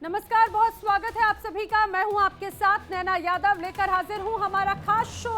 नमस्कार, बहुत स्वागत है आप सभी का। मैं हूं आपके साथ नैना यादव, लेकर हाजिर हूं हमारा खास शो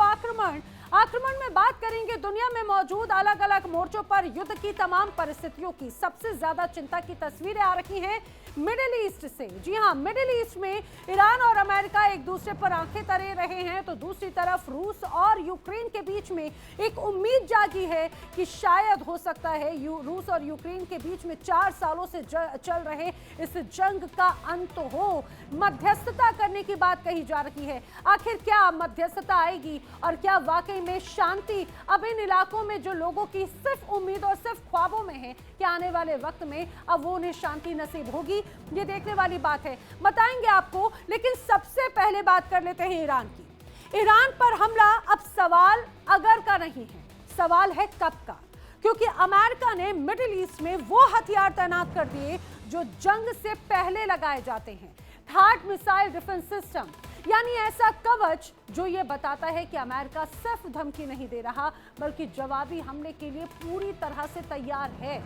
आक्रमण में बात करेंगे दुनिया में मौजूद अलग अलग मोर्चों पर युद्ध की तमाम परिस्थितियों की। सबसे ज्यादा चिंता की तस्वीरें आ रही हैं मिडिल ईस्ट से। जी हां, मिडिल ईस्ट में ईरान और अमेरिका एक दूसरे पर आंखें तरे रहे हैं, तो दूसरी तरफ रूस और यूक्रेन के बीच में एक उम्मीद जागी है कि शायद हो सकता है रूस और यूक्रेन के बीच में 4 सालों से चल रहे इस जंग का अंत हो। मध्यस्थता करने की बात कही जा रही है। आखिर क्या मध्यस्थता आएगी और क्या वाकई में शांति अब इन इलाकों में जो लोगों की सिर्फ उम्मीद और सिर्फ ख्वाबों में है, क्या आने वाले वक्त में अब वो उन्हें शांति नसीब होगी? ये देखने वाली बात है, बताएंगे आपको। लेकिन सबसे पहले बात कर लेते हैं ईरान की। ईरान पर हमला अब सवाल अगर का नहीं है, सवाल है कब का। क्योंकि अमेरिका ने मिडिल ईस्ट में वो हथियार तैनात कर दिए जो जंग से पहले लगाए जाते हैं। थार्ड मिसाइल डिफेंस सिस्टम, यानी ऐसा कवच जो ये बताता है कि अमेरिका सिर्फ धमकी नहीं दे रहा बल्कि जवाबी हमले के लिए पूरी तरह से तैयार है।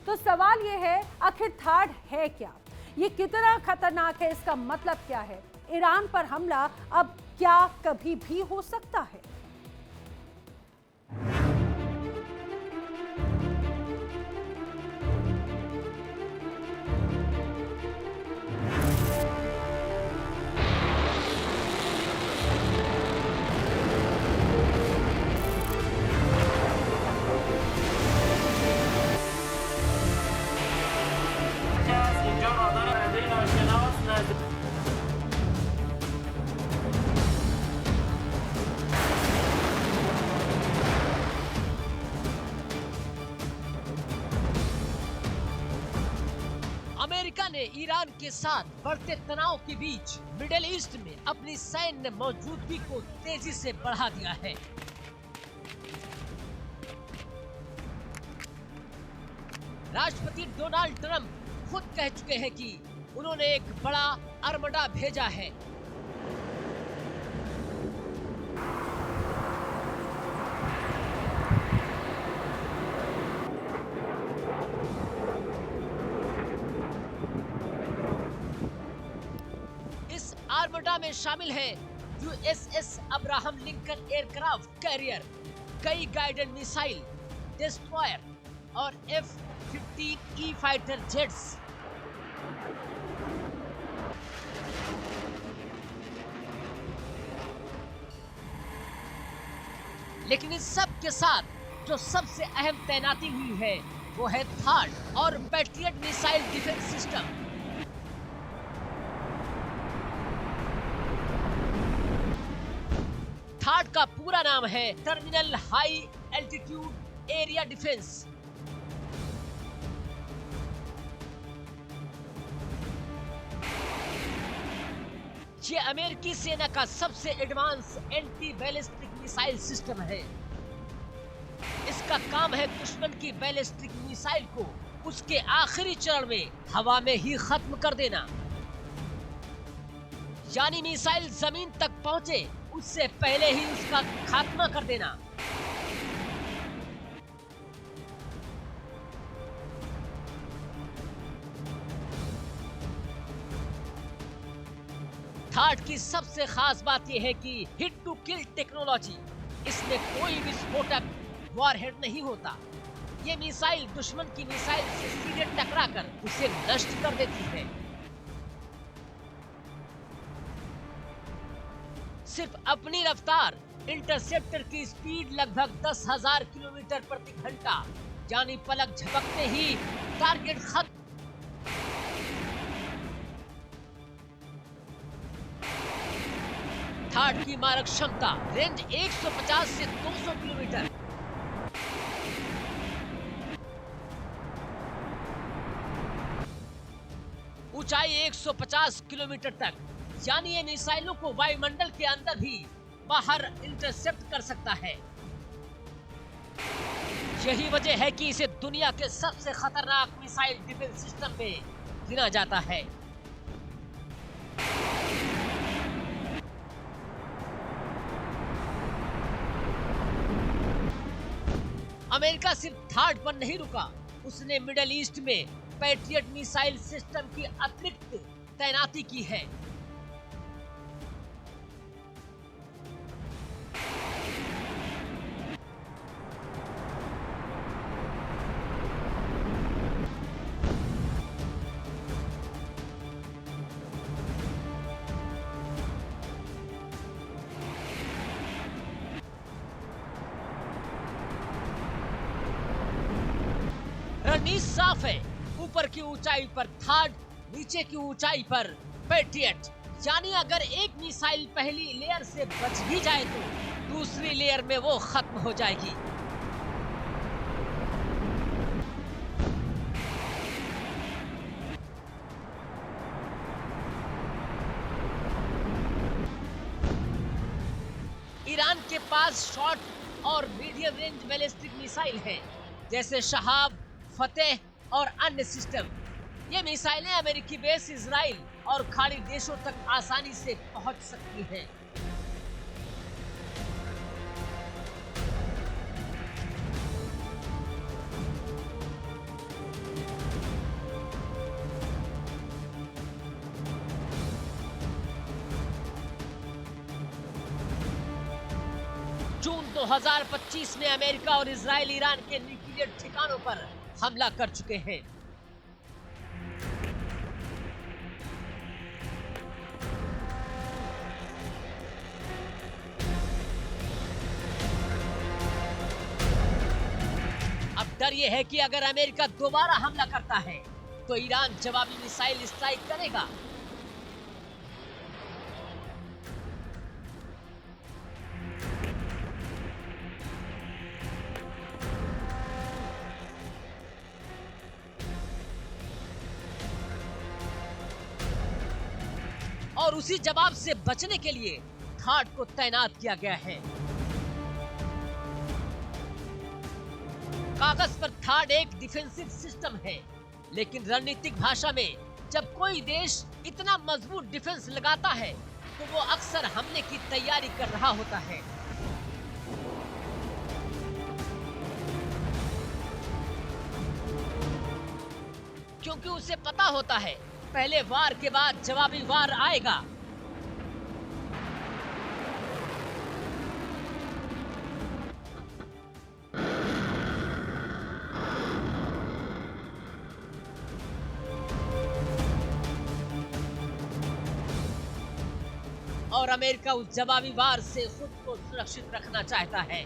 तो सवाल ये है, आखिर थार्ड है क्या? ये कितना खतरनाक है? इसका मतलब क्या है? ईरान पर हमला अब क्या कभी भी हो सकता है? अमेरिका ने ईरान के साथ बढ़ते तनाव के बीच मिडिल ईस्ट में अपनी सैन्य मौजूदगी को तेजी से बढ़ा दिया है। राष्ट्रपति डोनाल्ड ट्रंप खुद कह चुके हैं कि उन्होंने एक बड़ा आर्मडा भेजा है। आर्मडा में शामिल है USS Abraham Lincoln aircraft carrier, कई गाइडेड मिसाइल, डिस्ट्रॉयर और F-15E फाइटर जेट्स। लेकिन इस सब के साथ जो सबसे अहम तैनाती हुई है वो है थार्ड और patriot missile defence system. Third का पूरा नाम है terminal high altitude area defence. ये अमेरिकी सेना का सबसे advance anti ballistic missile system है। इसका काम है दुश्मन की बैलिस्टिक मिसाइल को उसके आखिरी चरण में हवा में ही खत्म कर देना, यानी मिसाइल जमीन तक पहुंचे उससे पहले ही उसका खात्मा कर देना। थार्ड की सबसे खास बात यह है कि हिट टू किल टेक्नोलॉजी। इसमें कोई विस्फोटक वॉरहेड नहीं होता। ये मिसाइल दुश्मन की मिसाइल से सीधे टकराकर उसे नष्ट कर देती है। सिर्फ अपनी रफ्तार, इंटरसेप्टर की स्पीड लगभग 10,000 किलोमीटर प्रति घंटा, यानी पलक झपकते ही टारगेट खत्म। थार्ड की मारक क्षमता, रेंज 150 से 200 किलोमीटर, ऊंचाई 150 किलोमीटर तक, यानी ये मिसाइलों को वायुमंडल के अंदर भी बाहर इंटरसेप्ट कर सकता है। यही वजह है कि इसे दुनिया के सबसे खतरनाक मिसाइल डिफेंस सिस्टम में गिना जाता है। अमेरिका सिर्फ थार्ड पर नहीं रुका, उसने मिडिल ईस्ट में पैट्रियट मिसाइल सिस्टम की अतिरिक्त तैनाती की है। रणनीति साफ है, ऊपर की ऊंचाई पर थाड, नीचे की ऊंचाई पर पैट्रियट। यानी अगर एक मिसाइल पहली लेयर से बच भी जाए तो दूसरी लेयर में वो खत्म हो जाएगी। ईरान के पास शॉर्ट और मीडियम रेंज बैलिस्टिक मिसाइल हैं, जैसे शहाब, फतेह और अन्य सिस्टम। ये मिसाइलें अमेरिकी बेस इजराइल और खाड़ी देशों तक आसानी से पहुंच सकती हैं। जून 2025 में अमेरिका और इजराइल ईरान के न्यूक्लियर ठिकानों पर हमला कर चुके हैं। अब डर यह है कि अगर अमेरिका दोबारा हमला करता है तो ईरान जवाबी मिसाइल स्ट्राइक करेगा। और उसी जवाब से बचने के लिए थाड को तैनात किया गया है। कागज पर थाड एक डिफेंसिव सिस्टम है, लेकिन रणनीतिक भाषा में जब कोई देश इतना मजबूत डिफेंस लगाता है तो वो अक्सर हमले की तैयारी कर रहा होता है। क्योंकि उसे पता होता है पहले वार के बाद जवाबी वार आएगा। और अमेरिका उस जवाबी वार से खुद को सुरक्षित रखना चाहता है।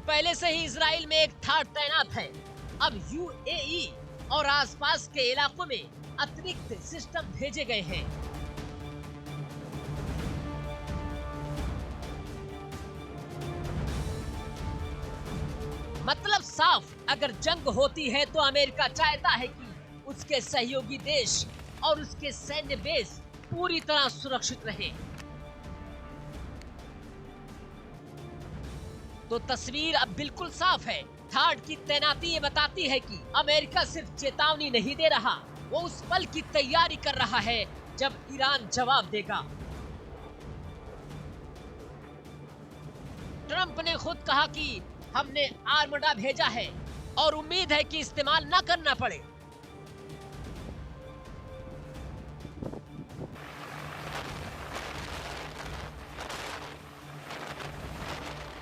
पहले से ही इजराइल में एक थाड तैनात है। अब यूएई और आसपास के इलाकों में अतिरिक्त सिस्टम भेजे गए हैं। मतलब साफ, अगर जंग होती है तो अमेरिका चाहता है कि उसके सहयोगी देश और उसके सैन्य बेस पूरी तरह सुरक्षित रहे। तो तस्वीर अब बिल्कुल साफ है। थाड की तैनाती ये बताती है कि अमेरिका सिर्फ चेतावनी नहीं दे रहा, वो उस पल की तैयारी कर रहा है जब ईरान जवाब देगा। ट्रंप ने खुद कहा कि हमने आर्मडा भेजा है और उम्मीद है कि इस्तेमाल न करना पड़े।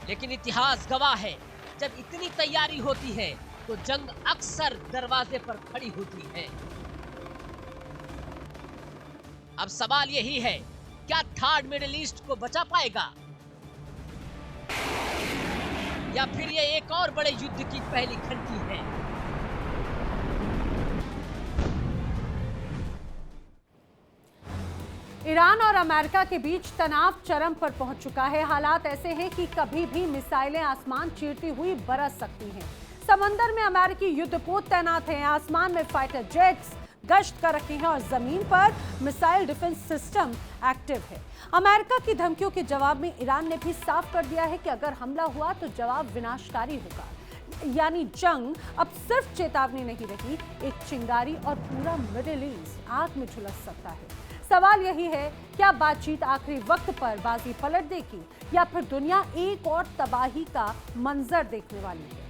लेकिन इतिहास गवाह है, जब इतनी तैयारी होती है तो जंग अक्सर दरवाजे पर खड़ी होती है। अब सवाल यही है, क्या थाड मिडिल ईस्ट को बचा पाएगा या फिर ये एक और बड़े युद्ध की पहली घंटी है? ईरान और अमेरिका के बीच तनाव चरम पर पहुंच चुका है। हालात ऐसे हैं कि कभी भी मिसाइलें आसमान चीरती हुई बरस सकती हैं। समंदर में अमेरिकी युद्धपोत तैनात हैं, आसमान में फाइटर जेट्स गश्त कर रखे हैं और जमीन पर मिसाइल डिफेंस सिस्टम एक्टिव है। अमेरिका की धमकियों के जवाब में ईरान ने भी साफ कर दिया है कि अगर हमला हुआ तो जवाब विनाशकारी होगा। यानी जंग अब सिर्फ चेतावनी नहीं रही, एक चिंगारी और पूरा मिडिल ईस्ट आग में झुलस सकता है। सवाल यही है, क्या बातचीत आखिरी वक्त पर बाजी पलट देगी या फिर दुनिया एक और तबाही का मंजर देखने वाली है?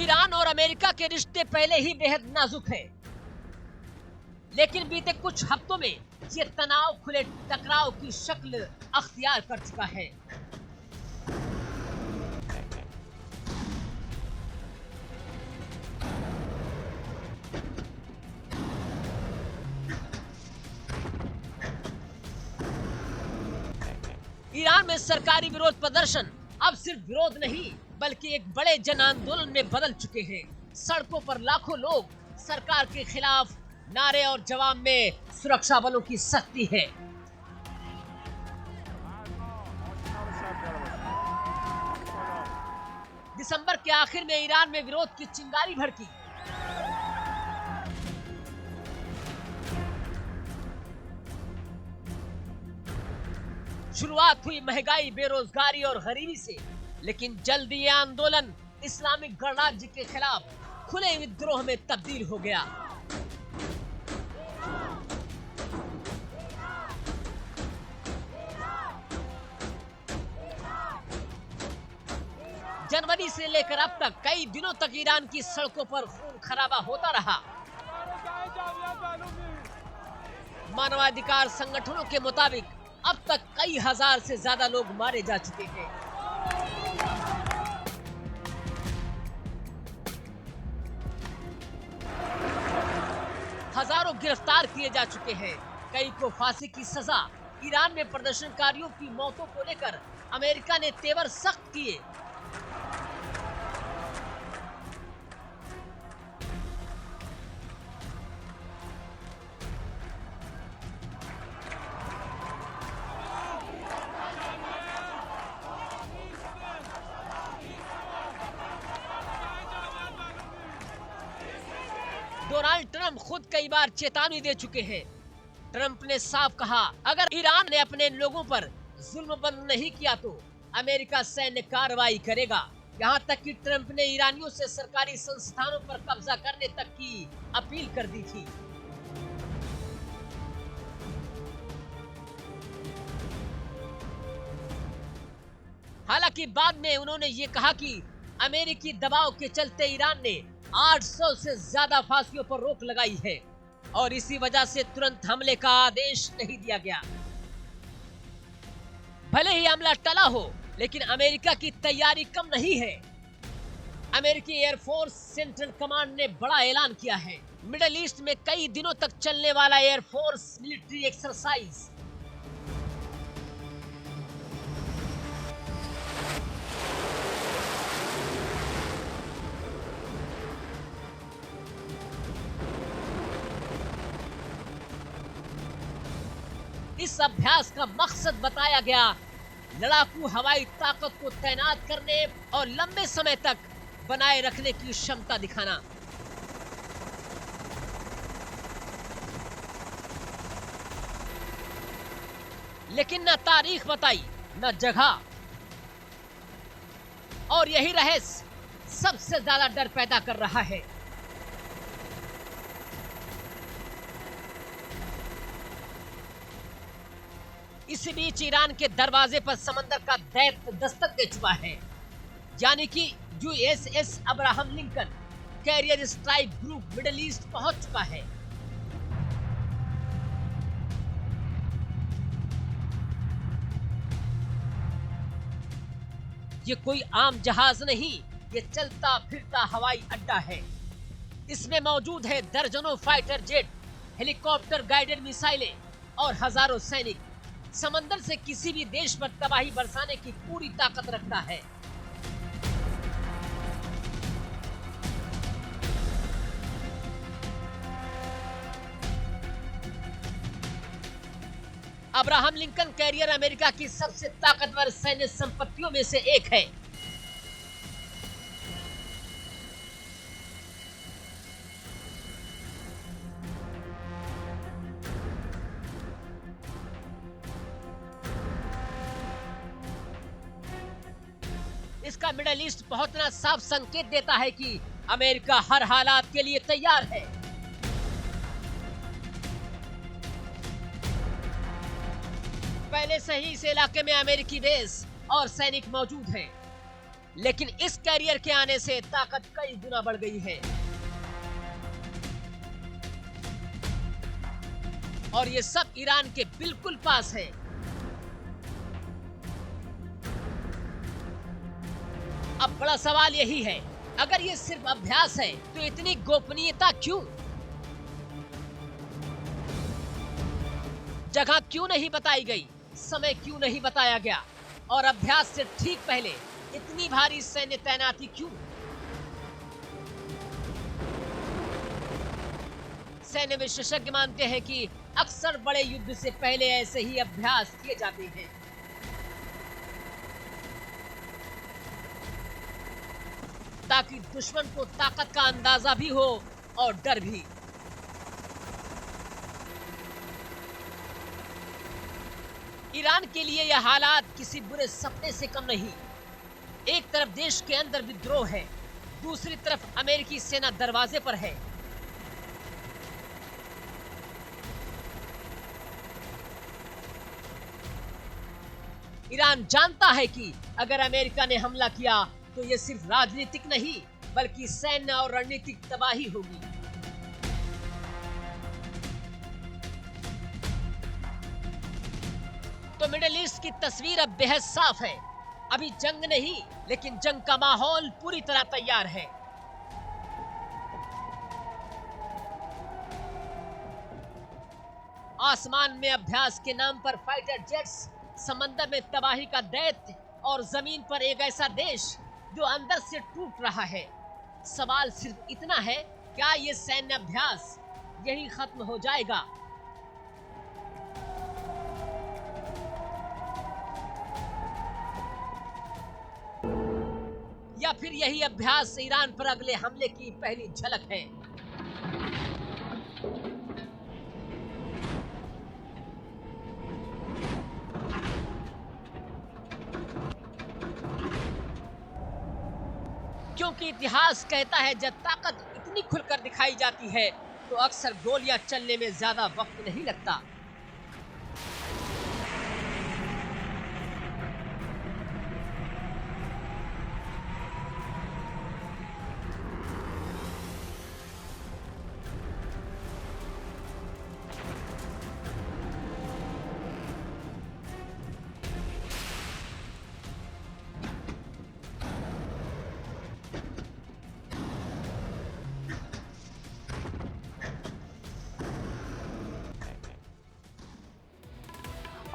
ईरान और अमेरिका के रिश्ते पहले ही बेहद नाजुक हैं, लेकिन बीते कुछ हफ्तों में ये तनाव खुले टकराव की शक्ल अख्तियार कर चुका है। ईरान में सरकारी विरोध प्रदर्शन अब सिर्फ विरोध नहीं बल्कि एक बड़े जन आंदोलन में बदल चुके हैं। सड़कों पर लाखों लोग सरकार के खिलाफ नारे और जवाब में सुरक्षा बलों की सख्ती है। दिसंबर के आखिर में ईरान में विरोध की चिंगारी भड़की। शुरुआत हुई महंगाई, बेरोजगारी और गरीबी से, लेकिन जल्दी ये आंदोलन इस्लामिक गणराज्य के खिलाफ खुले विद्रोह में तब्दील हो गया। जनवरी से लेकर अब तक कई दिनों तक ईरान की सड़कों पर खून खराबा होता रहा। मानवाधिकार संगठनों के मुताबिक अब तक कई हजार से ज्यादा लोग मारे जा चुके हैं। हजारों गिरफ्तार किए जा चुके हैं, कई को फांसी की सजा। ईरान में प्रदर्शनकारियों की मौतों को लेकर अमेरिका ने तेवर सख्त किए। डोनाल्ड ट्रंप खुद कई बार चेतावनी दे चुके हैं। ट्रंप ने साफ कहा, अगर ईरान ने अपने लोगों पर जुल्म बंद नहीं किया तो अमेरिका सैन्य कार्रवाई करेगा। यहाँ तक कि ट्रंप ने ईरानियों से सरकारी संस्थानों पर कब्जा करने तक की अपील कर दी थी। हालांकि बाद में उन्होंने ये कहा कि अमेरिकी दबाव के चलते ईरान ने 800 से ज्यादा फांसियों पर रोक लगाई है और इसी वजह से तुरंत हमले का आदेश नहीं दिया गया। भले ही हमला टला हो, लेकिन अमेरिका की तैयारी कम नहीं है। अमेरिकी एयरफोर्स सेंट्रल कमांड ने बड़ा ऐलान किया है। मिडिल ईस्ट में कई दिनों तक चलने वाला एयरफोर्स मिलिट्री एक्सरसाइज। इस अभ्यास का मकसद बताया गया लड़ाकू हवाई ताकत को तैनात करने और लंबे समय तक बनाए रखने की क्षमता दिखाना। लेकिन न तारीख बताई, न जगह, और यही रहस्य सबसे ज्यादा डर पैदा कर रहा है। इसी बीच ईरान के दरवाजे पर समंदर का दैत्य दस्तक दे चुका है, यानी कि USS Abraham Lincoln carrier strike group middle east पहुंच चुका है। ये कोई आम जहाज नहीं, ये चलता फिरता हवाई अड्डा है। इसमें मौजूद है दर्जनों फाइटर जेट, हेलीकॉप्टर गाइडेड मिसाइलें और हजारों सैनिक। समंदर से किसी भी देश पर तबाही बरसाने की पूरी ताकत रखता है। अब्राहम लिंकन कैरियर अमेरिका की सबसे ताकतवर सैन्य संपत्तियों में से एक है। इसका मिडिल ईस्ट पहुंचना साफ संकेत देता है कि अमेरिका हर हालात के लिए तैयार है। पहले से ही इस इलाके में अमेरिकी बेस और सैनिक मौजूद हैं, लेकिन इस कैरियर के आने से ताकत कई गुना बढ़ गई है और ये सब ईरान के बिल्कुल पास है। अब बड़ा सवाल यही है, अगर ये सिर्फ अभ्यास है तो इतनी गोपनीयता क्यों? जगह क्यों नहीं बताई गई, समय क्यों नहीं बताया गया और अभ्यास से ठीक पहले इतनी भारी सैन्य तैनाती क्यों? सैन्य विशेषज्ञ मानते हैं कि अक्सर बड़े युद्ध से पहले ऐसे ही अभ्यास किए जाते हैं। ताकि दुश्मन को ताकत का अंदाजा भी हो और डर भी। ईरान के लिए यह हालात किसी बुरे सपने से कम नहीं। एक तरफ देश के अंदर विद्रोह है, दूसरी तरफ अमेरिकी सेना दरवाजे पर है। ईरान जानता है कि अगर अमेरिका ने हमला किया तो ये सिर्फ राजनीतिक नहीं बल्कि सैन्य और रणनीतिक तबाही होगी। तो मिडिल ईस्ट की तस्वीर अब बेहद साफ है। अभी जंग नहीं, लेकिन जंग का माहौल पूरी तरह तैयार है। आसमान में अभ्यास के नाम पर फाइटर जेट्स, समंदर में तबाही का दैत्य और जमीन पर एक ऐसा देश जो अंदर से टूट रहा है। सवाल सिर्फ इतना है, क्या ये सैन्य अभ्यास यही खत्म हो जाएगा? या फिर यही अभ्यास ईरान पर अगले हमले की पहली झलक है? क्योंकि इतिहास कहता है जब ताकत इतनी खुलकर दिखाई जाती है तो अक्सर गोलियां चलने में ज्यादा वक्त नहीं लगता।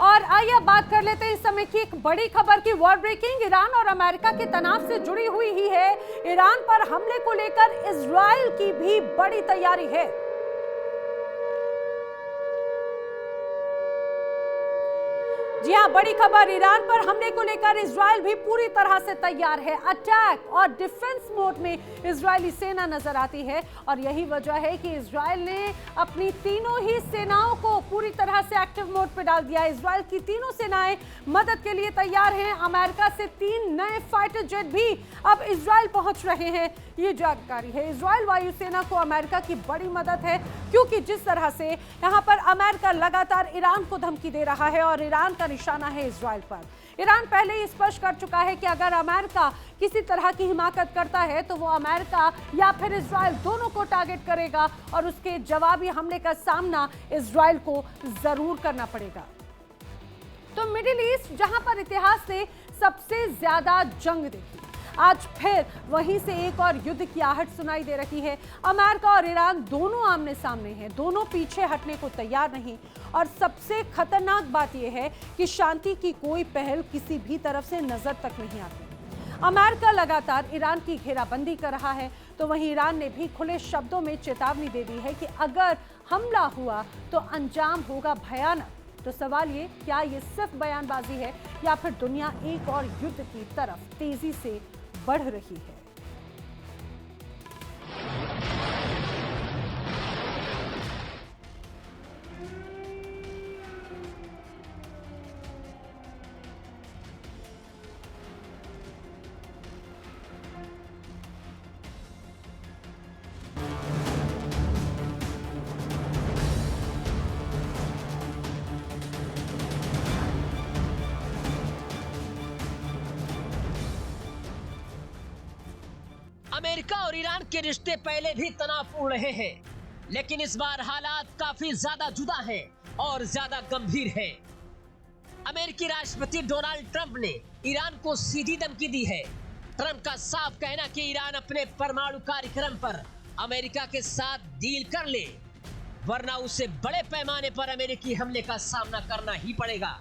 और आइए बात कर लेते हैं इस समय की एक बड़ी खबर की। वॉर ब्रेकिंग ईरान और अमेरिका के तनाव से जुड़ी हुई ही है। ईरान पर हमले को लेकर इजराइल की भी बड़ी तैयारी है। जी हां, बड़ी खबर, ईरान पर हमले को लेकर इजराइल भी पूरी तरह से तैयार है। अटैक और डिफेंस मोड में इजरायली सेना नजर आती है और यही वजह है कि इजराइल ने अपनी तीनों ही सेनाओं को पूरी तरह से एक्टिव मोड पर डाल दिया। इजराइल की तीनों सेनाएं मदद के लिए तैयार हैं। अमेरिका से 3 नए फाइटर जेट भी अब इजराइल पहुंच रहे हैं। ये जानकारी है। इजराइल वायुसेना को अमेरिका की बड़ी मदद है, क्योंकि जिस तरह से यहां पर अमेरिका लगातार ईरान को धमकी दे रहा है और ईरान का निशाना है इजराइल पर। ईरान पहले ही स्पष्ट कर चुका है कि अगर अमेरिका किसी तरह की हिमाकत करता है तो वो अमेरिका या फिर इजराइल दोनों को टारगेट करेगा और उसके जवाबी हमले का सामना इजराइल को जरूर करना पड़ेगा। तो मिडिल ईस्ट, जहां पर इतिहास से सबसे ज्यादा जंग देखी, आज फिर वहीं से एक और युद्ध की आहट सुनाई दे रही है। अमेरिका और ईरान दोनों आमने सामने हैं, दोनों पीछे हटने को तैयार नहीं। और सबसे खतरनाक बात यह है कि शांति की कोई पहल किसी भी तरफ से नजर तक नहीं आती। अमेरिका लगातार ईरान की घेराबंदी कर रहा है, तो वहीं ईरान ने भी खुले शब्दों में चेतावनी दे दी है कि अगर हमला हुआ तो अंजाम होगा भयानक। तो सवाल ये, क्या ये सिर्फ बयानबाजी है या फिर दुनिया एक और युद्ध की तरफ तेजी से बढ़ रही है? अमेरिका और ईरान के रिश्ते पहले भी तनावपूर्ण रहे हैं, लेकिन इस बार हालात काफी ज्यादा जुदा हैं और ज्यादा गंभीर हैं। अमेरिकी राष्ट्रपति डोनाल्ड ट्रंप ने ईरान को सीधी धमकी दी है। ट्रंप का साफ कहना कि ईरान अपने परमाणु कार्यक्रम पर अमेरिका के साथ डील कर ले, वरना उसे बड़े पैमाने पर अमेरिकी हमले का सामना करना ही पड़ेगा।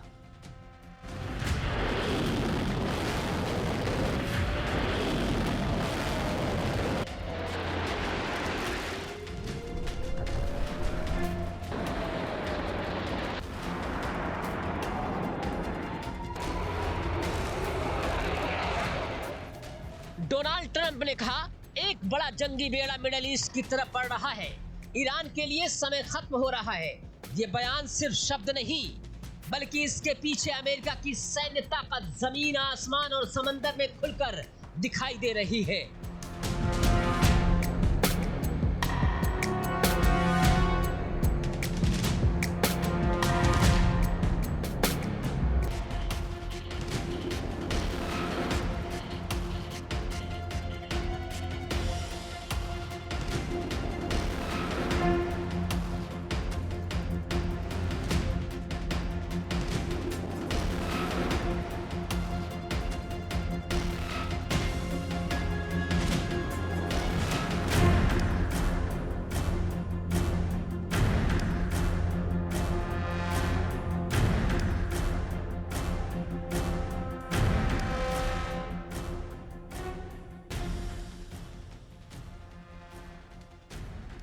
डोनाल्ड ट्रंप ने कहा, एक बड़ा जंगी बेड़ा मिडिल ईस्ट की तरफ बढ़ रहा है। ईरान के लिए समय खत्म हो रहा है। ये बयान सिर्फ शब्द नहीं, बल्कि इसके पीछे अमेरिका की सैन्य ताकत जमीन, आसमान और समंदर में खुलकर दिखाई दे रही है।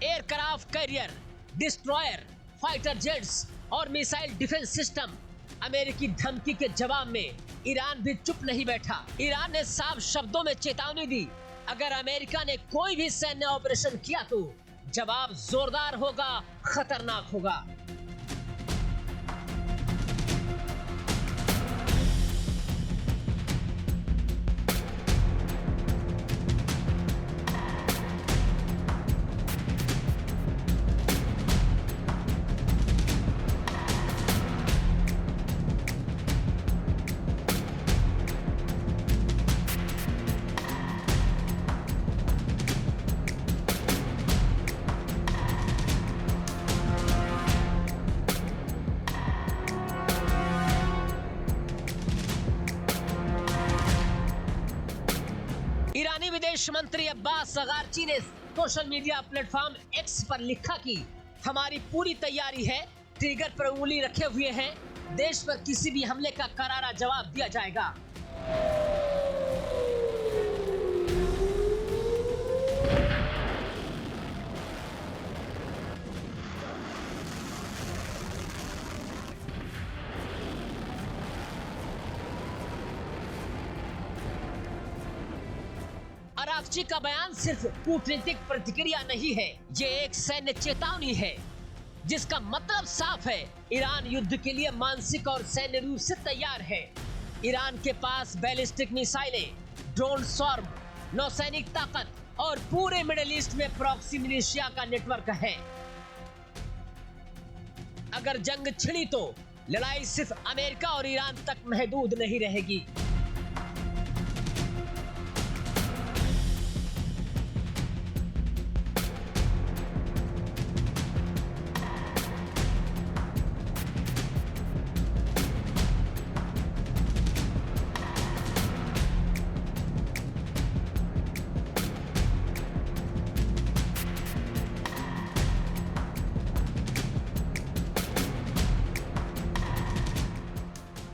Aircraft carrier, destroyer, fighter jets और मिसाइल डिफेंस सिस्टम। अमेरिकी धमकी के जवाब में ईरान भी चुप नहीं बैठा। ईरान ने साफ शब्दों में चेतावनी दी, अगर अमेरिका ने कोई भी सैन्य ऑपरेशन किया तो जवाब जोरदार होगा, खतरनाक होगा। ईरानी विदेश मंत्री अब्बास अगारची ने सोशल मीडिया प्लेटफॉर्म एक्स पर लिखा कि हमारी पूरी तैयारी है, ट्रिगर पर उंगली रखे हुए हैं, देश पर किसी भी हमले का करारा जवाब दिया जाएगा। अरागची का बयान सिर्फ कूटनीतिक प्रतिक्रिया नहीं है, ये एक सैन्य चेतावनी है, जिसका मतलब साफ है, ईरान युद्ध के लिए मानसिक और सैन्य रूप से तैयार है। ईरान के पास बैलिस्टिक मिसाइलें, ड्रोन स्वार्म, नौसैनिक ताकत और पूरे मिडिल ईस्ट में प्रॉक्सी मिलिशिया का नेटवर्क है। अगर जंग छिड़ी तो लड़ाई सिर्फ अमेरिका और ईरान तक महदूद नहीं रहेगी।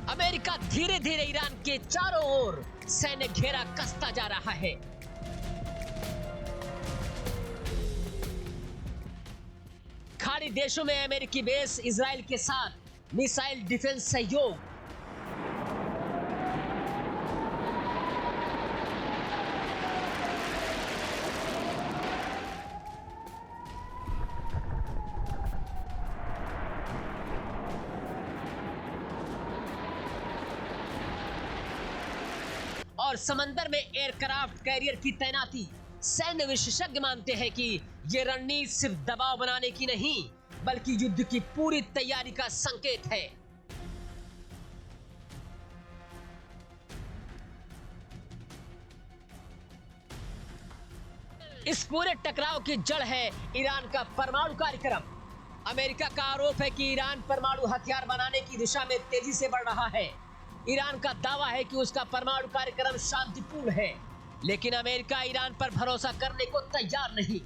अमेरिका धीरे धीरे ईरान के चारों ओर सैन्य घेरा कसता जा रहा है। खाड़ी देशों में अमेरिकी बेस इजराइल के साथ मिसाइल डिफेंस सहयोग, और समंदर में एयरक्राफ्ट कैरियर की तैनाती। सैन्य विशेषज्ञ मानते हैं कि ये रणनीति सिर्फ दबाव बनाने की नहीं, बल्कि युद्ध की पूरी तैयारी का संकेत है। इस पूरे टकराव की जड़ है ईरान का परमाणु कार्यक्रम। अमेरिका का आरोप है कि ईरान परमाणु हथियार बनाने की दिशा में तेजी से बढ़ रहा है। ईरान का दावा है कि उसका परमाणु कार्यक्रम शांतिपूर्ण है, लेकिन अमेरिका ईरान पर भरोसा करने को तैयार नहीं,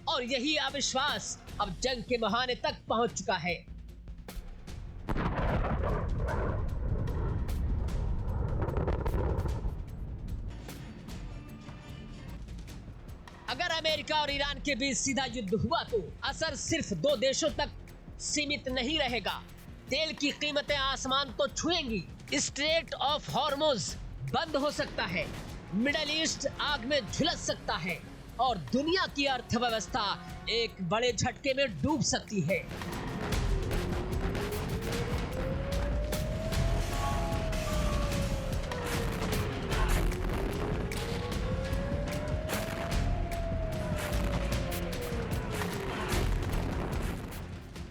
और यही अविश्वास अब जंग के बहाने तक पहुंच चुका है। अगर अमेरिका और ईरान के बीच सीधा युद्ध हुआ तो असर सिर्फ 2 देशों तक सीमित नहीं रहेगा। तेल की कीमतें आसमान तो छुएंगी, स्ट्रेट ऑफ हॉर्मुज बंद हो सकता है, मिडिल ईस्ट आग में झुलस सकता है, और दुनिया की अर्थव्यवस्था एक बड़े झटके में डूब सकती है।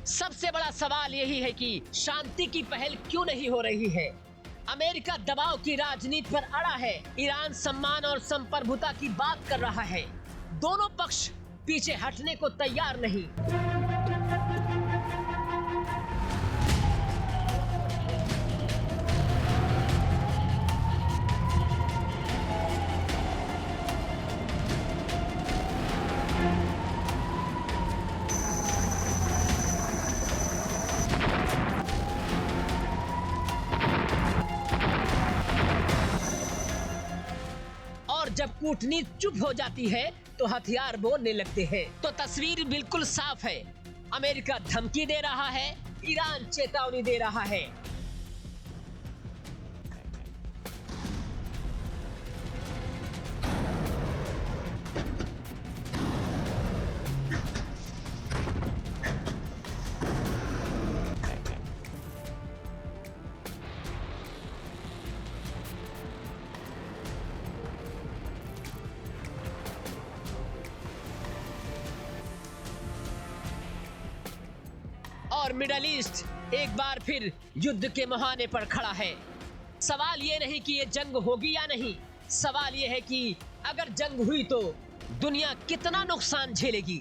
सबसे बड़ा सवाल यही है कि शांति की पहल क्यों नहीं हो रही है। अमेरिका दबाव की राजनीति पर अड़ा है, ईरान सम्मान और संप्रभुता की बात कर रहा है। दोनों पक्ष पीछे हटने को तैयार नहीं। जब कूटनीति चुप हो जाती है तो हथियार बोलने लगते हैं। तो तस्वीर बिल्कुल साफ है। अमेरिका धमकी दे रहा है, ईरान चेतावनी दे रहा है। और मिडिल ईस्ट एक बार फिर युद्ध के मुहाने पर खड़ा है। सवाल ये नहीं कि ये जंग होगी या नहीं, सवाल ये है कि अगर जंग हुई तो दुनिया कितना नुकसान झेलेगी।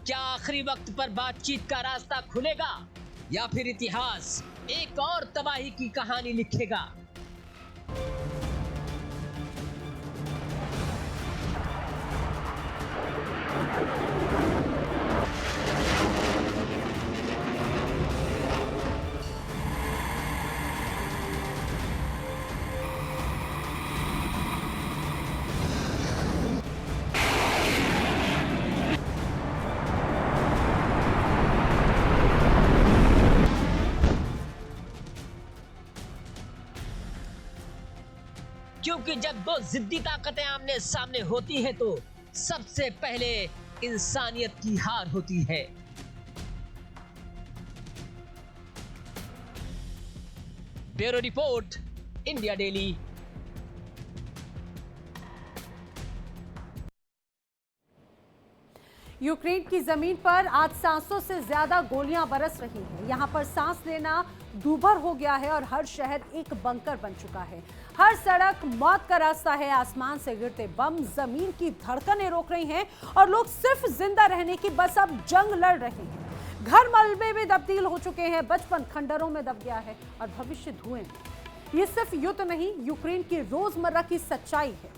क्या आखिरी वक्त पर बातचीत का रास्ता खुलेगा, या फिर इतिहास एक और तबाही की कहानी लिखेगा। क्योंकि जब 2 जिद्दी ताकतें आमने सामने होती हैं तो सबसे पहले इंसानियत की हार होती है। Bureau report, India daily. Ukraine की जमीन पर आज सांसों से ज्यादा गोलियां बरस रही हैं। यहां पर सांस लेना दूभर हो गया है और हर शहर एक बंकर बन चुका है। हर सड़क मौत का रास्ता है। आसमान से गिरते बम जमीन की धड़कनें रोक रही हैं और लोग सिर्फ जिंदा रहने की बस अब जंग लड़ रहे हैं। घर मलबे में तब्दील हो चुके हैं, बचपन खंडरों में दब गया है और भविष्य धुएं। ये सिर्फ युद्ध नहीं, यूक्रेन की रोजमर्रा की सच्चाई है।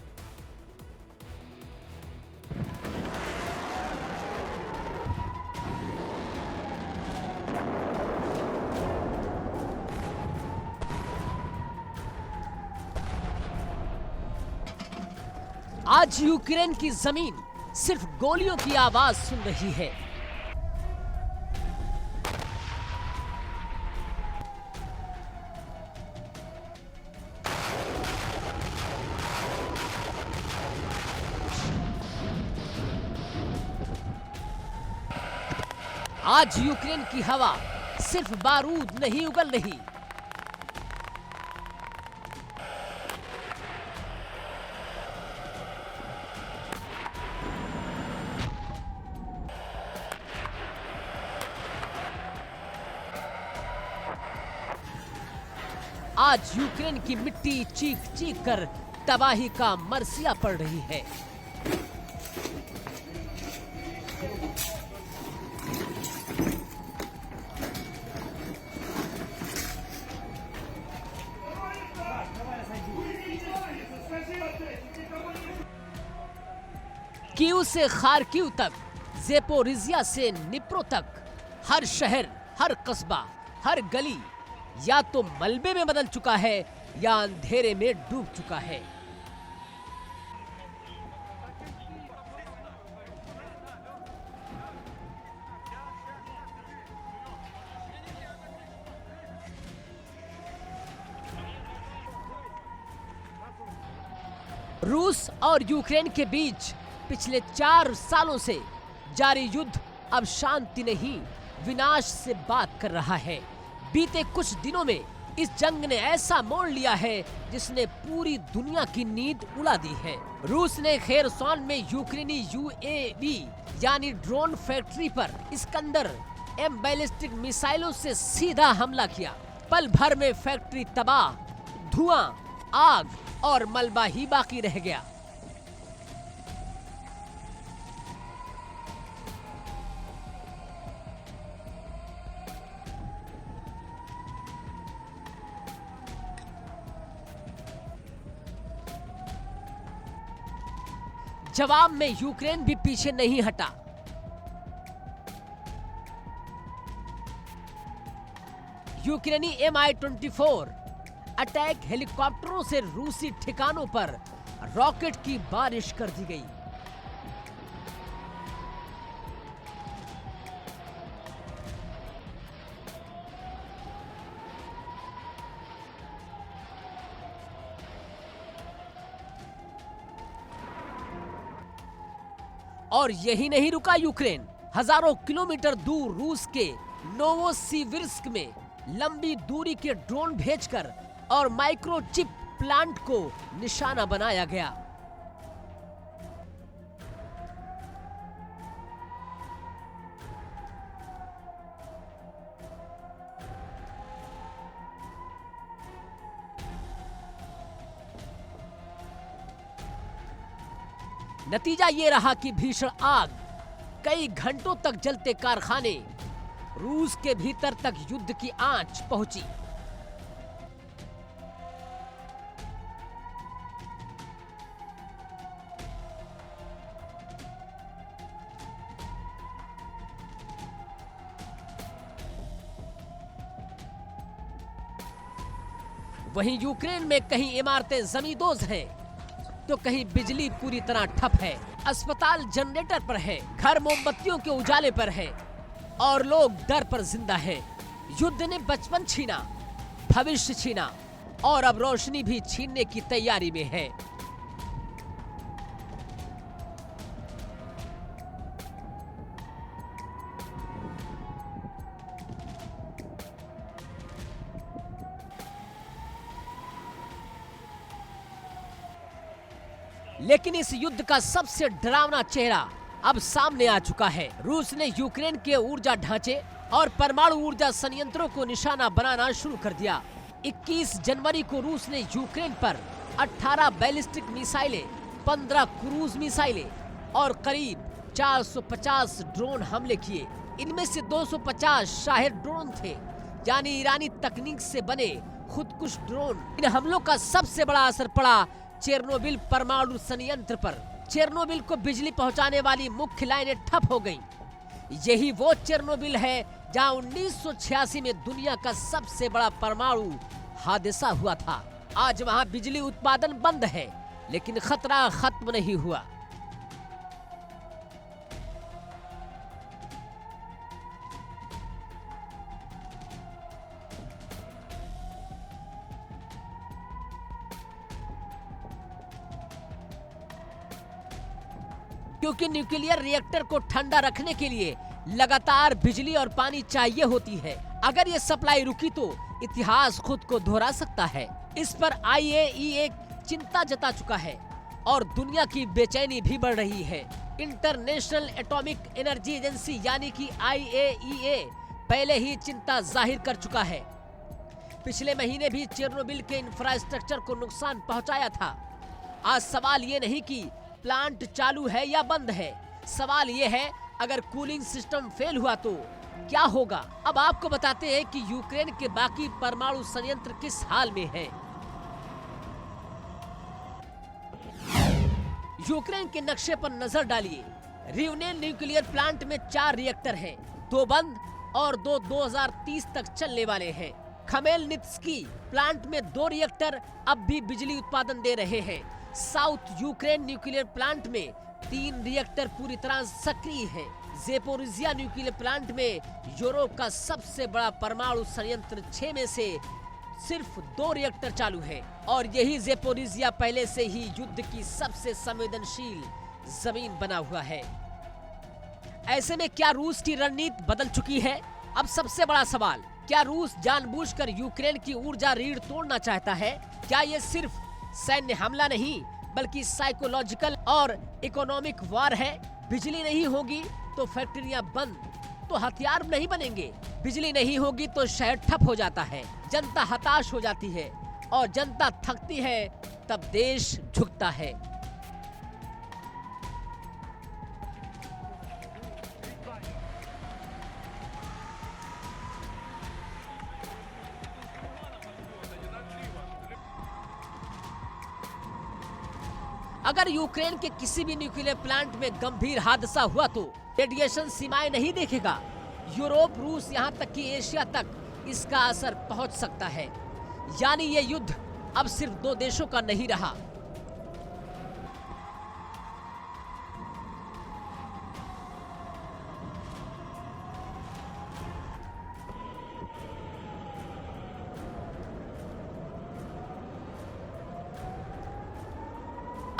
आज यूक्रेन की जमीन सिर्फ गोलियों की आवाज सुन रही है। आज यूक्रेन की हवा सिर्फ बारूद नहीं उगल रही, आज यूक्रेन की मिट्टी चीख चीख कर तबाही का मरसिया पड़ रही है। कीव से खार्किव तक, ज़ेपोरिज़िया से निप्रो तक, हर शहर, हर कस्बा, हर गली या तो मलबे में बदल चुका है या अंधेरे में डूब चुका है। रूस और यूक्रेन के बीच पिछले 4 सालों से जारी युद्ध अब शांति नहीं, विनाश से बात कर रहा है। बीते कुछ दिनों में इस जंग ने ऐसा मोड़ लिया है जिसने पूरी दुनिया की नींद उड़ा दी है। रूस ने खेरसोन में यूक्रेनी यूएवी यानी ड्रोन फैक्ट्री पर इस्कंदर एम बैलिस्टिक मिसाइलों से सीधा हमला किया। पल भर में फैक्ट्री तबाह, धुआं, आग और मलबा ही बाकी रह गया। जवाब में यूक्रेन भी पीछे नहीं हटा। यूक्रेनी Mi-24 अटैक हेलीकॉप्टरों से रूसी ठिकानों पर रॉकेट की बारिश कर दी गई। और यही नहीं रुका यूक्रेन, हजारों किलोमीटर दूर रूस के नोवोसिविर्स्क में लंबी दूरी के ड्रोन भेजकर और माइक्रोचिप प्लांट को निशाना बनाया गया। नतीजा ये रहा कि भीषण आग, कई घंटों तक जलते कारखाने, रूस के भीतर तक युद्ध की आंच पहुंची। वहीं यूक्रेन में कहीं इमारतें जमींदोज हैं, तो कहीं बिजली पूरी तरह ठप है, अस्पताल जनरेटर पर है, घर मोमबत्तियों के उजाले पर है और लोग डर पर जिंदा है। युद्ध ने बचपन छीना, भविष्य छीना और अब रोशनी भी छीनने की तैयारी में है। लेकिन इस युद्ध का सबसे डरावना चेहरा अब सामने आ चुका है। रूस ने यूक्रेन के ऊर्जा ढांचे और परमाणु ऊर्जा संयंत्रों को निशाना बनाना शुरू कर दिया। 21 जनवरी को रूस ने यूक्रेन पर 18 बैलिस्टिक मिसाइलें, 15 क्रूज मिसाइलें और करीब 450 ड्रोन हमले किए। इनमें से 250 शाहिद ड्रोन थे, यानी ईरानी तकनीक से बने खुदकुश ड्रोन। इन हमलों का सबसे बड़ा असर पड़ा चेरनोबिल परमाणु संयंत्र पर। चेरनोबिल को बिजली पहुंचाने वाली मुख्य लाइनें ठप हो गईं। यही वो चेरनोबिल है जहां 1986 में दुनिया का सबसे बड़ा परमाणु हादसा हुआ था। आज वहां बिजली उत्पादन बंद है, लेकिन खतरा खत्म नहीं हुआ। क्योंकि न्यूक्लियर रिएक्टर को ठंडा रखने के लिए लगातार बिजली और पानी चाहिए होती है। अगर ये सप्लाई रुकी तो इतिहास खुद को दोहरा सकता है। इस पर IAEA चिंता जता चुका है और दुनिया की बेचैनी भी बढ़ रही है। इंटरनेशनल एटॉमिक एनर्जी एजेंसी यानी कि IAEA पहले ही चिंता जाहिर कर चुका है। पिछले महीने भी चेर्नोबिल के इंफ्रास्ट्रक्चर को नुकसान पहुंचाया था। आज सवाल ये नहीं कि प्लांट चालू है या बंद है, सवाल ये है अगर कूलिंग सिस्टम फेल हुआ तो क्या होगा। अब आपको बताते हैं कि यूक्रेन के बाकी परमाणु संयंत्र किस हाल में हैं। यूक्रेन के नक्शे पर नजर डालिए। रिवनेल न्यूक्लियर प्लांट में 4 रिएक्टर हैं, 2 बंद और 2 2030 तक चलने वाले हैं। खमेलनित्स्की प्लांट में 2 रिएक्टर अब भी बिजली उत्पादन दे रहे हैं। साउथ यूक्रेन न्यूक्लियर प्लांट में 3 रिएक्टर पूरी तरह सक्रिय हैं। ज़ेपोरिज़िया न्यूक्लियर प्लांट में यूरोप का सबसे बड़ा परमाणु संयंत्र 6 में से सिर्फ 2 रिएक्टर चालू है और यही ज़ेपोरिज़िया पहले से ही युद्ध की सबसे संवेदनशील जमीन बना हुआ है। ऐसे में क्या रूस की रणनीति बदल चुकी है? अब सबसे बड़ा सवाल, क्या रूस जानबूझकर यूक्रेन की ऊर्जा रीढ़ तोड़ना चाहता है? क्या ये सिर्फ सैन्य हमला नहीं बल्कि साइकोलॉजिकल और इकोनॉमिक वार है? बिजली नहीं होगी तो फैक्ट्रियां बंद, तो हथियार नहीं बनेंगे। बिजली नहीं होगी तो शहर ठप हो जाता है, जनता हताश हो जाती है और जनता थकती है तब देश झुकता है। अगर यूक्रेन के किसी भी न्यूक्लियर प्लांट में गंभीर हादसा हुआ तो रेडिएशन सीमाएं नहीं देखेगा। यूरोप, रूस, यहाँ तक कि एशिया तक इसका असर पहुंच सकता है। यानी ये युद्ध अब सिर्फ 2 देशों का नहीं रहा।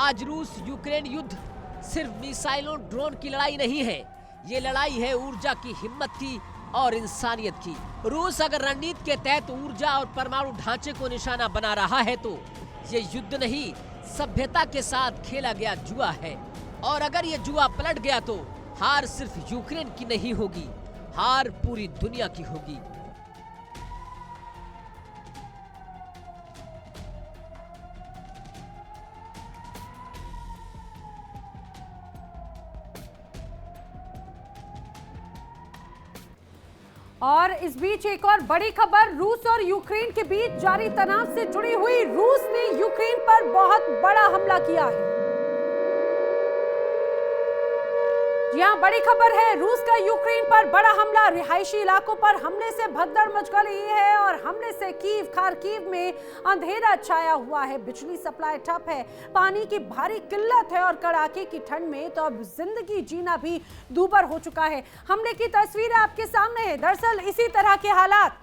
आज रूस यूक्रेन युद्ध सिर्फ मिसाइलों ड्रोन की लड़ाई नहीं है, ये लड़ाई है ऊर्जा की, हिम्मत की और इंसानियत की। रूस अगर रणनीति के तहत ऊर्जा और परमाणु ढांचे को निशाना बना रहा है तो ये युद्ध नहीं, सभ्यता के साथ खेला गया जुआ है। और अगर ये जुआ पलट गया तो हार सिर्फ यूक्रेन की नहीं होगी, हार पूरी दुनिया की होगी। और इस बीच एक और बड़ी खबर, रूस और यूक्रेन के बीच जारी तनाव से जुड़ी हुई। रूस ने यूक्रेन पर बहुत बड़ा हमला किया है। जी हां, बड़ी खबर है, रूस का यूक्रेन पर बड़ा हमला। रिहायशी इलाकों पर हमले से भगदड़ मच गई है और हमले से कीव, खार्किव में अंधेरा छाया हुआ है। बिजली सप्लाई ठप है, पानी की भारी किल्लत है और कड़ाके की ठंड में तो अब जिंदगी जीना भी दूभर हो चुका है। हमले की तस्वीरें आपके सामने है। दरअसल इसी तरह के हालात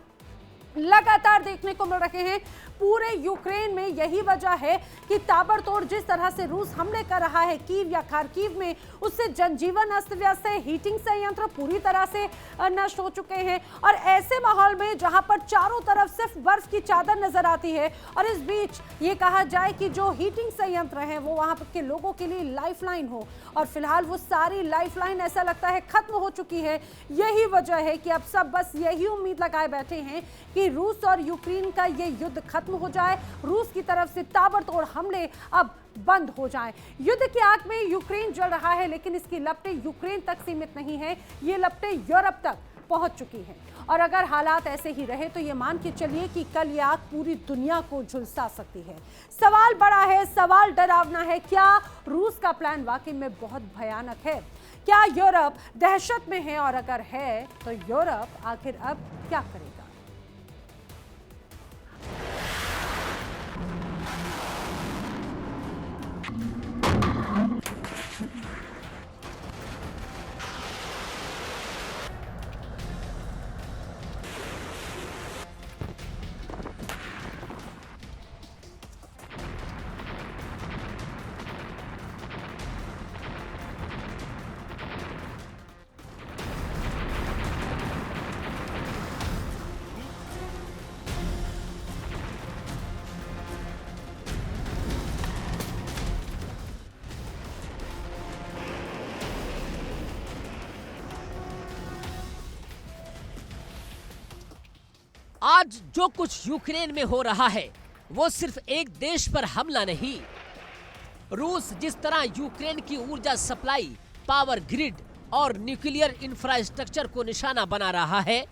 लगातार देखने को मिल रहे हैं पूरे यूक्रेन में। यही वजह है कि ताबड़तोड़ जिस तरह से रूस हमले कर रहा है कीव या खार्किव में, उससे जनजीवन अस्त व्यस्त है। हीटिंग संयंत्र पूरी तरह से नष्ट हो चुके हैं और ऐसे माहौल में जहां पर चारों तरफ सिर्फ बर्फ की चादर नजर आती है और इस बीच ये कहा जाए कि जो हीटिंग संयंत्र हैं वो वहां के लोगों के लिए लाइफलाइन हो, और फिलहाल वो सारी लाइफलाइन ऐसा लगता है खत्म हो चुकी है। यही वजह है कि अब सब बस यही उम्मीद लगाए बैठे हैं कि रूस और यूक्रेन का ये युद्ध खत्म हो जाए, रूस की तरफ से ताबड़तोड़ हमले अब बंद हो जाएं। युद्ध की आग में यूक्रेन जल रहा है, लेकिन इसकी लपटें यूक्रेन तक सीमित नहीं है, ये लपटें यूरोप तक पहुंच चुकी हैं। और अगर हालात ऐसे ही रहे तो ये मान के चलिए कि कल ये आग पूरी दुनिया को झुलसा सकती है। सवाल बड़ा है, सवाल डरावना है। क्या रूस का प्लान वाकई में बहुत भयानक है? क्या यूरोप दहशत में है? और अगर है तो यूरोप आखिर अब क्या करेगा? आज जो कुछ यूक्रेन में हो रहा है वो सिर्फ एक देश पर हमला नहीं। रूस जिस तरह यूक्रेन की ऊर्जा सप्लाई, पावर ग्रिड और न्यूक्लियर इंफ्रास्ट्रक्चर को निशाना बना रहा है,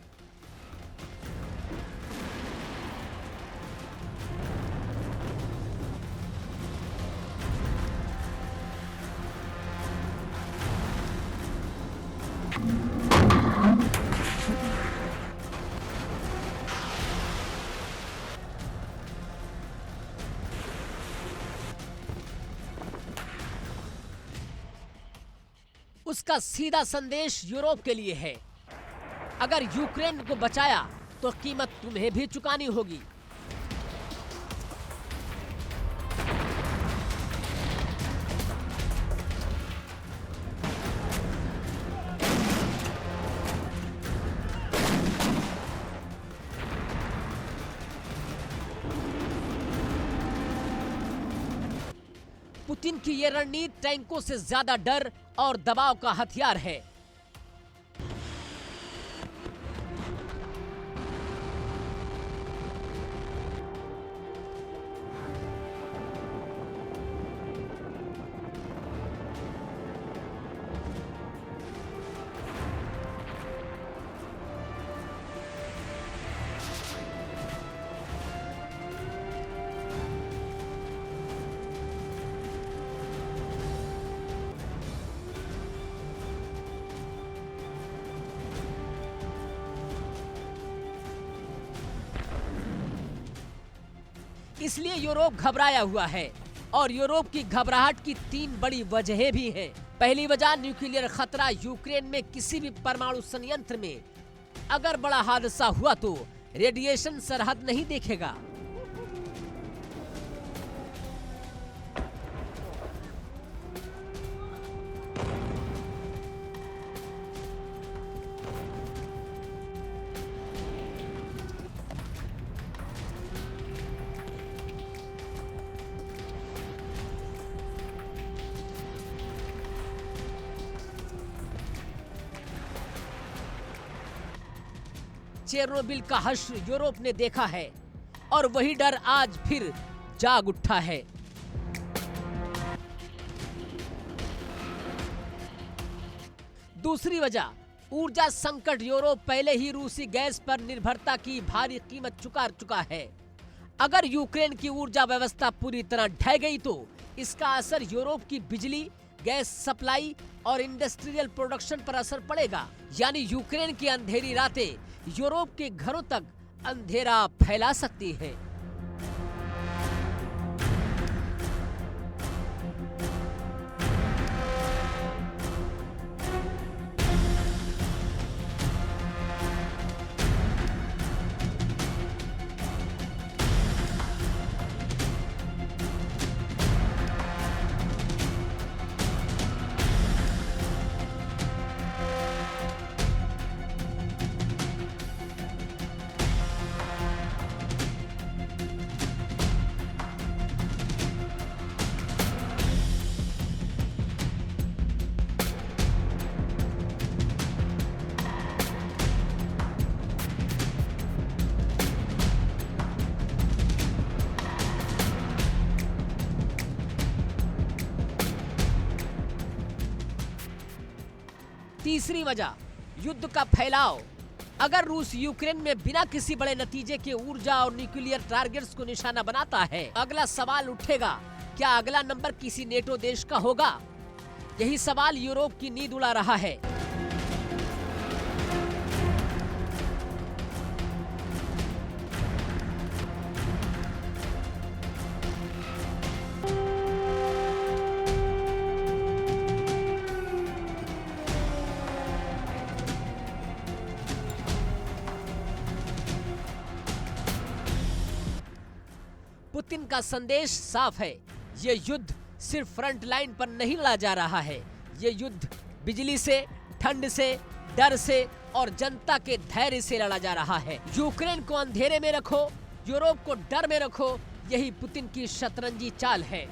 उसका सीधा संदेश यूरोप के लिए है। अगर यूक्रेन को बचाया तो कीमत तुम्हें भी चुकानी होगी। पुतिन की ये रणनीति टैंकों से ज्यादा डर और दबाव का हथियार है। इसलिए यूरोप घबराया हुआ है और यूरोप की घबराहट की 3 बड़ी वजहें भी हैं। पहली वजह न्यूक्लियर खतरा। यूक्रेन में किसी भी परमाणु संयंत्र में अगर बड़ा हादसा हुआ तो रेडिएशन सरहद नहीं देखेगा। चेरनोबिल का हश्र यूरोप ने देखा है और वही डर आज फिर जाग उठा है। दूसरी वजह, ऊर्जा संकट। यूरोप पहले ही रूसी गैस पर निर्भरता की भारी कीमत चुका चुका है। अगर यूक्रेन की ऊर्जा व्यवस्था पूरी तरह ढह गई तो इसका असर यूरोप की बिजली, गैस सप्लाई और इंडस्ट्रियल प्रोडक्शन पर असर पड़ेगा। यानी यूक्रेन की अंधेरी रातें यूरोप के घरों तक अंधेरा फैला सकती है। तीसरी वजह, युद्ध का फैलाव। अगर रूस यूक्रेन में बिना किसी बड़े नतीजे के ऊर्जा और न्यूक्लियर टारगेट्स को निशाना बनाता है, अगला सवाल उठेगा, क्या अगला नंबर किसी नेटो देश का होगा? यही सवाल यूरोप की नींद उड़ा रहा है। पुतिन का संदेश साफ है, ये युद्ध सिर्फ फ्रंट लाइन पर नहीं लड़ा जा रहा है। ये युद्ध बिजली से, ठंड से, डर से और जनता के धैर्य से लड़ा जा रहा है। यूक्रेन को अंधेरे में रखो, यूरोप को डर में रखो, यही पुतिन की शतरंजी चाल है।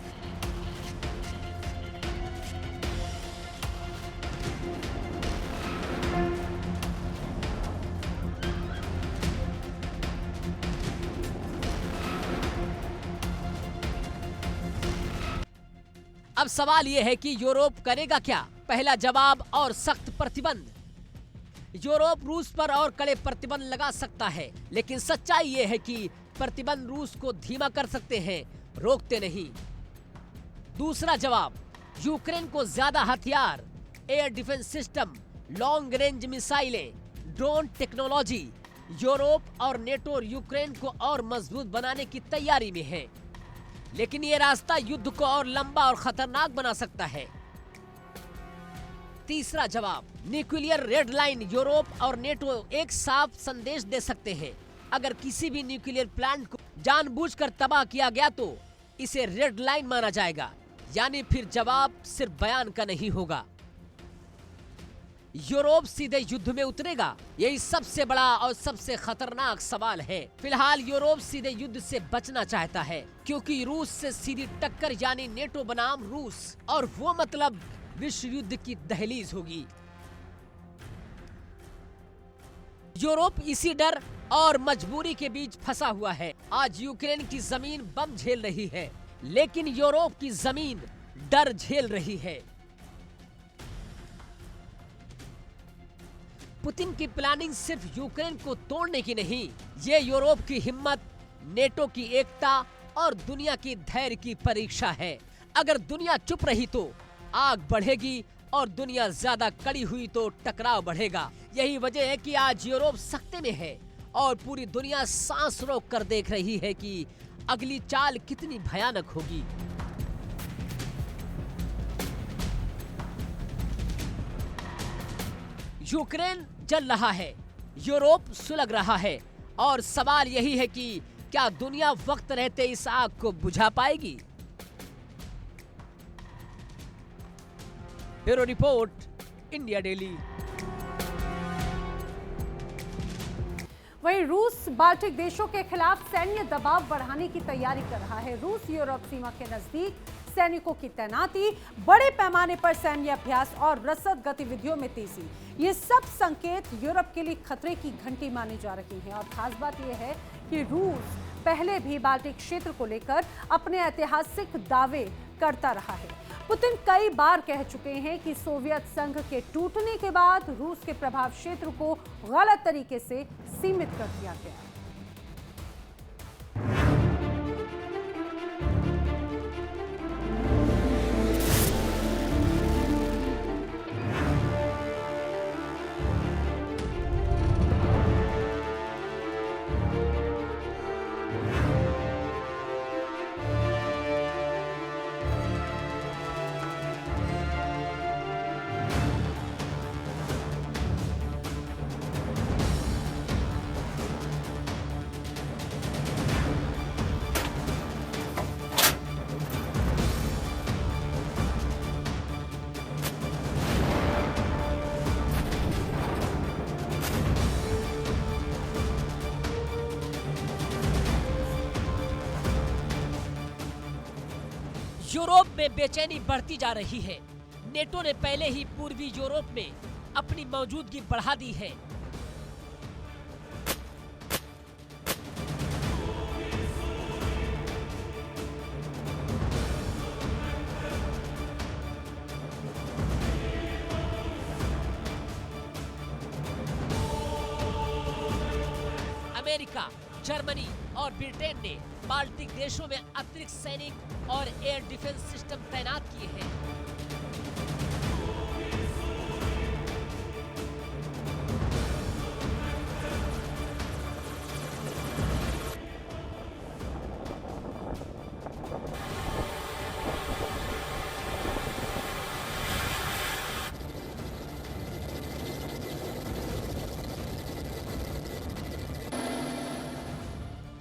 अब सवाल ये है कि यूरोप करेगा क्या? पहला जवाब और सख्त प्रतिबंध। यूरोप रूस पर और कड़े प्रतिबंध लगा सकता है, लेकिन सच्चाई ये है कि प्रतिबंध रूस को धीमा कर सकते हैं, रोकते नहीं। दूसरा जवाब, यूक्रेन को ज्यादा हथियार, air defence system, long range मिसाइलें, ड्रोन टेक्नोलॉजी। यूरोप और नेटो यूक्रेन को और मजबूत बनाने की तैयारी में है, लेकिन ये रास्ता युद्ध को और लंबा और खतरनाक बना सकता है। तीसरा जवाब, न्यूक्लियर रेड लाइन। यूरोप और नेटो एक साफ संदेश दे सकते हैं, अगर किसी भी न्यूक्लियर प्लांट को जानबूझकर तबाह किया गया तो इसे रेड लाइन माना जाएगा, यानी फिर जवाब सिर्फ बयान का नहीं होगा। यूरोप सीधे युद्ध में उतरेगा? यही सबसे बड़ा और सबसे खतरनाक सवाल है। फिलहाल यूरोप सीधे युद्ध से बचना चाहता है, क्योंकि रूस से सीधी टक्कर यानी नेटो बनाम रूस, और वो मतलब विश्व युद्ध की दहलीज होगी। यूरोप इसी डर और मजबूरी के बीच फंसा हुआ है। आज यूक्रेन की जमीन बम झेल रही है, लेकिन यूरोप की जमीन डर झेल रही है। पुतिन की प्लानिंग सिर्फ यूक्रेन को तोड़ने की नहीं, ये यूरोप की हिम्मत, नेटो की एकता और दुनिया की धैर्य की परीक्षा है। अगर दुनिया चुप रही तो आग बढ़ेगी, और दुनिया ज्यादा कड़ी हुई तो टकराव बढ़ेगा। यही वजह है कि आज यूरोप सख्ते में है और पूरी दुनिया सांस रोक कर देख रही है कि अगली चाल कितनी भयानक होगी। यूक्रेन जल रहा है, यूरोप सुलग रहा है, और सवाल यही है कि क्या दुनिया वक्त रहते इस आग को बुझा पाएगी? Bureau report, India daily. वहीं रूस बाल्टिक देशों के खिलाफ सैन्य दबाव बढ़ाने की तैयारी कर रहा है। रूस यूरोप सीमा के नजदीक सैनिकों की तैनाती, बड़े पैमाने पर सैन्य अभ्यास और रसद गतिविधियों में तेजी, ये सब संकेत यूरोप के लिए खतरे की घंटी मानी जा रही हैं। और खास बात यह है कि रूस पहले भी बाल्टिक क्षेत्र को लेकर अपने ऐतिहासिक दावे करता रहा है। पुतिन कई बार कह चुके हैं कि सोवियत संघ के टूटने के बाद रूस के प्रभाव क्षेत्र को गलत तरीके से सीमित कर दिया गया। यूरोप में बेचैनी बढ़ती जा रही है। नेटो ने पहले ही पूर्वी यूरोप में अपनी मौजूदगी बढ़ा दी है। अमेरिका, जर्मनी और ब्रिटेन ने बाल्टिक देशों में अतिरिक्त सैनिक और एयर डिफेंस सिस्टम तैनात किए हैं।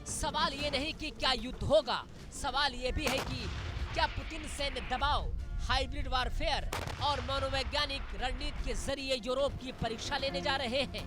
सवाल ये नहीं कि क्या युद्ध होगा, सवाल ये भी है कि क्या पुतिन सैन्य दबाव, हाइब्रिड वारफेयर और मनोवैज्ञानिक रणनीति के जरिए यूरोप की परीक्षा लेने जा रहे हैं।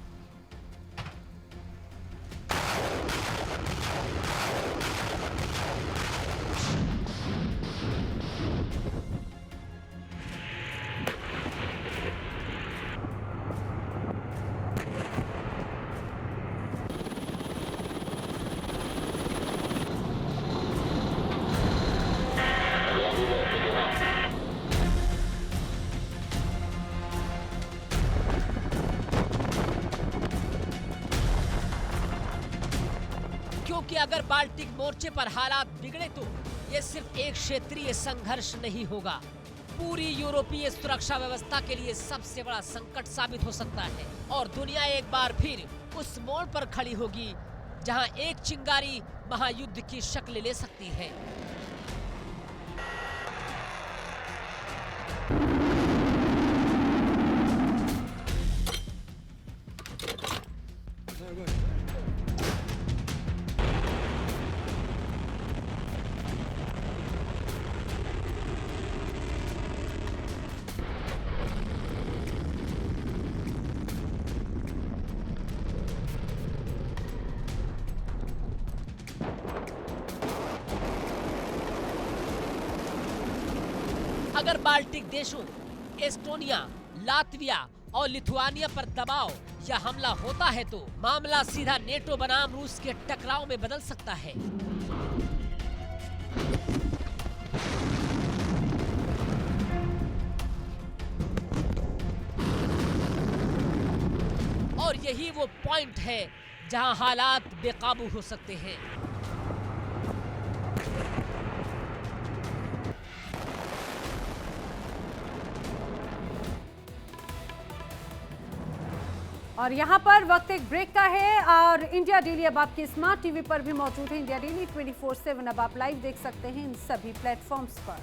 कि अगर बाल्टिक मोर्चे पर हालात बिगड़े तो ये सिर्फ एक क्षेत्रीय संघर्ष नहीं होगा, पूरी यूरोपीय सुरक्षा व्यवस्था के लिए सबसे बड़ा संकट साबित हो सकता है और दुनिया एक बार फिर उस मोड़ पर खड़ी होगी जहां एक चिंगारी महायुद्ध की शक्ल ले सकती है। अगर बाल्टिक देशों एस्टोनिया, लातविया और लिथुआनिया पर दबाव या हमला होता है तो मामला सीधा नेटो बनाम रूस के टकराव में बदल सकता है। और यही वो पॉइंट है जहां हालात बेकाबू हो सकते हैं। और यहाँ पर वक्त एक ब्रेक का है और इंडिया डेली अब आपके स्मार्ट टीवी पर भी मौजूद है। इंडिया डेली 24/7 अब आप लाइव देख सकते हैं इन सभी प्लेटफॉर्म्स पर।